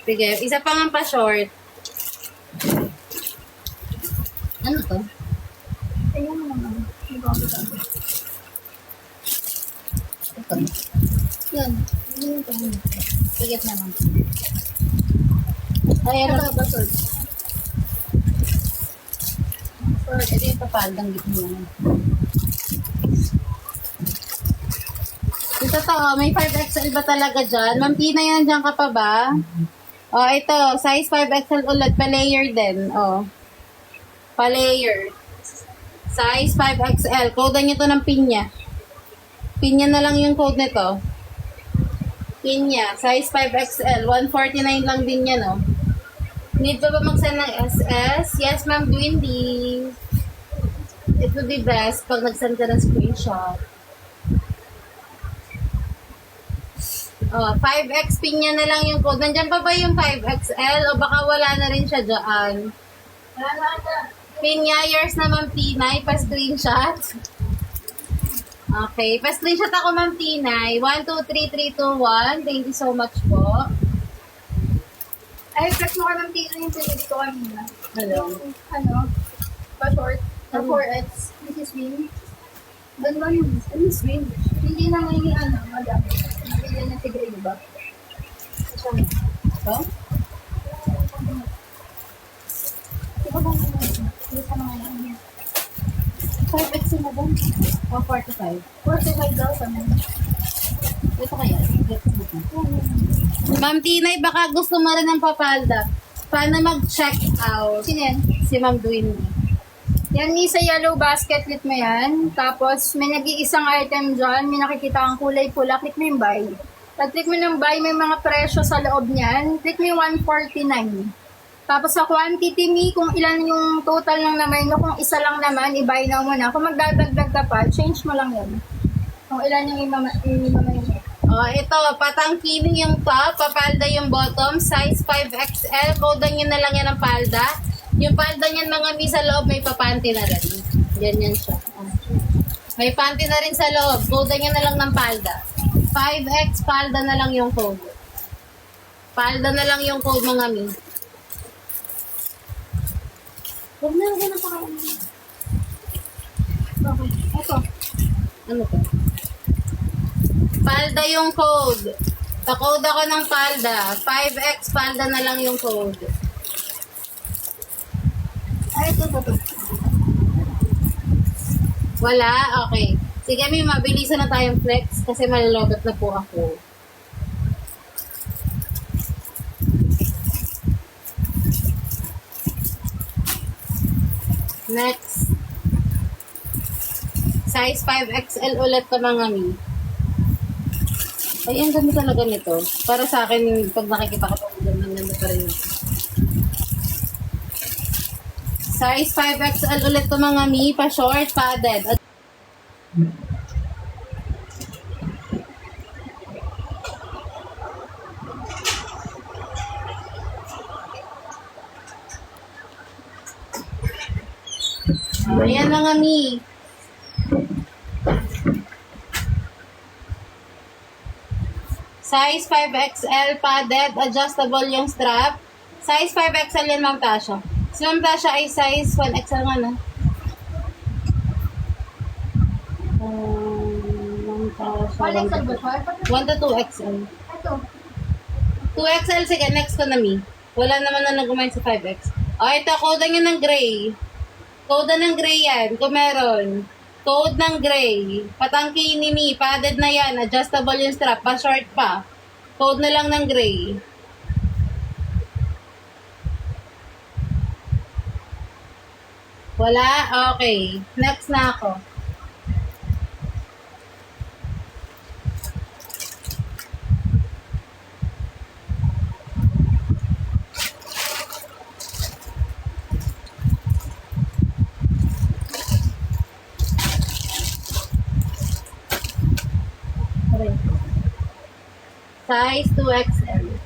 Sige, isa pa nga pa short. Ano to? Ayun mo naman. Ito. Yan. Yun ito. Bigat naman. Ay, ano? Ito ba, short? Short. Ito yung papaldang gitna. Ito to, may 5XL ba talaga dyan? Ma'am Tina, yan dyan ka pa ba? Oh, ito, size 5XL ulit, pa-layer din. Oh. Pa-layer. Size 5XL. Code nyo to ng pinya. Pinya na lang yung code nito. Pinya. Size 5XL. 149 lang din yan, oh. Need pa ba mag-send ng SS? Yes, Ma'am Dwindy. It would be best pag nag-send ka ng screenshot. Oh, 5X pinya na lang yung code. Nandyan pa ba yung 5XL? O baka wala na rin siya dyan? Wala na. Pinya, yours na Ma'am Tinay. Pa-screenshot. Okay. Pa-screenshot ako Ma'am Tinay. 1, 2, 3, 3, 2, 1. Thank you so much po. Ay, flex mo ka ng tino yung pinili ko kanina. Hello. Yung, pa-short. Na 4X. Mrs. Win. Doon ba yung Mrs. Win? Hindi naman yung madami. Nabili na si Gray, diba? Ito? Diba ba hindi sa mga yan? 5X na ba? O 45? 45 daw sa mga. Ito kaya? Ma'am Tinay, baka gusto mo rin ng papalda. Paano mag-check out? Sino yan? Si Ma'am Dwindy. Yan, sa yellow basket, click mo yan. Tapos, may nag-iisang item dyan. May nakikita kang kulay pula. Click mo yung buy. Pag click mo ng buy, may mga presyo sa loob niyan. Click mo yung 149. Tapos, sa quantity me, kung ilan yung total ng naman mo, kung isa lang naman, i-buy na muna. Kung magdadagdag ka pa, change mo lang yun. Kung ilan yung imamay mo. Oh, ito, patangkinin yung top, papalda yung bottom, size 5XL, code nyo na lang yan ng palda. Yung palda niyan mga mi sa loob, may papanty na rin. Ganyan siya. May panty na rin sa loob, code nyo na lang ng palda. 5X, palda na lang yung code. Palda na lang yung code mga mi. Huwag na rin na pa kayo. Okay. Ito. Ano to? Palda yung code. Pa-code ako ng palda. 5X, palda na lang yung code. Ay, ito. Wala? Okay. Sige, may mabilisan na tayong flex kasi malalobat na po ako. Next. Size 5XL ulit ka mga mi. Ay, ang ganda talaga nito. Para sa akin, pag nakikita ko ito, ang ganda pa rin ito. Size 5XL ulit to mga mi, pa-short, padded. Ayan mga mi. Size 5XL, padded, adjustable yung strap. Size 5XL yan, Ma'am Tasha. Si Ma'am Tasha ay size 1XL nga, no? Ma'am Tasha. Wala sa ba? 1 to 2XL. Ito. 2XL, sige, next ko na, mi. Wala naman na nag-umain sa 5X. O, ito, code nyo ng gray. Code ng gray yan, kung meron. Code ng gray. Patangki ni mi, padded na yan, adjustable yung strap, pa-short pa. Code na lang ng gray. Wala? Okay. Next na ako. Size 2XL.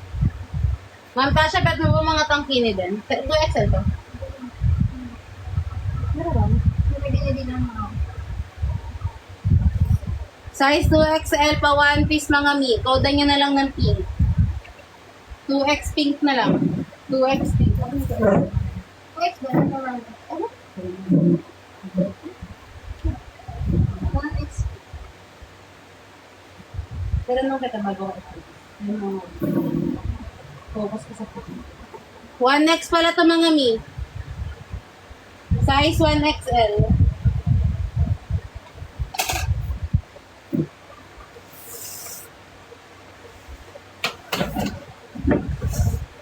Ma'am Tasha, bet mo ba mga tangkini din? 2XL to? Meron. Hindi lang ako. Size 2XL pa one piece mga mi. Code nyo na lang ng pink. 2X pink na lang. 2X pink. Wait, ganun naman. Ano? 1X. Pero nung kita bago ito. Focus ko sa puti. 1X pala to mga mi. Size 1XL.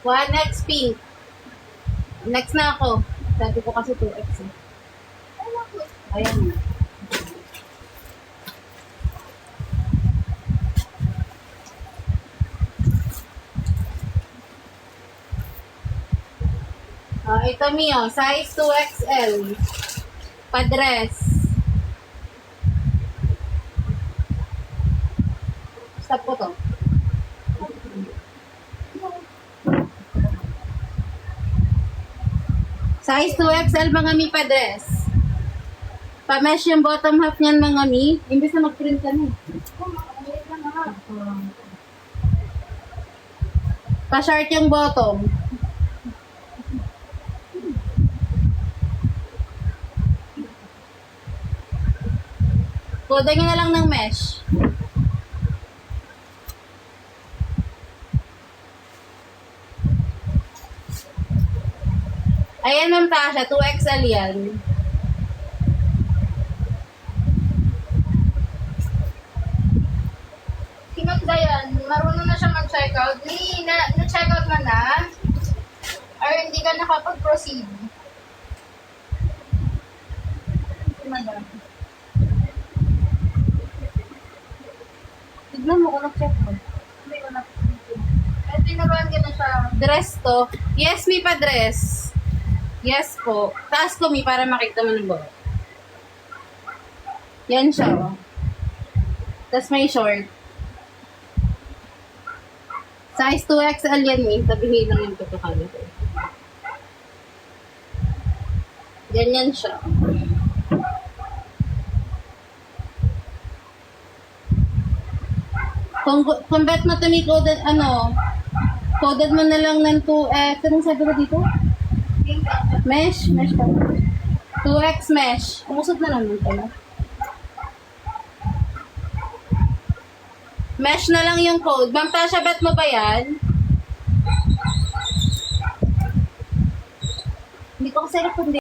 One X pink. Next na ako. Sabi ko kasi 2X. Eh. Ayan. Ito Mio, size 2XL. Padres. Stop ko to. Size 2XL mga mi padres. Pa-mesh yung bottom half niyan mga mi. Imbis na mag-print ka na. Pa-short yung bottom. Kuda nyo na lang ng mesh. Ayan Ma'am Tasha, 2XL yan. Si Ma'am Dayan, marunong na siya mag-checkout. Na-checkout mo na? Or hindi ka nakapag-proceed? Si Madam. Tignan mo kung nag-check mo. Hindi ko na. Eh, tinuruan ka na siya. Dress to. Yes, mi pa dress. Yes po. Taas ko mi para makita mo ng buhok. Yan siya oh. Tapos may short. Size 2XL yan mi. Sabihin lang yung tutukan ko. Ganyan siya. Kung bet mo to may coded, coded mo na lang ng 2X. Anong sabi ko dito? Mesh pa. 2X mesh. Umusot na lang dito, no? Mesh na lang yung code. Ma'am Tasha, bet mo ba yan? Hindi ko kasi alam kung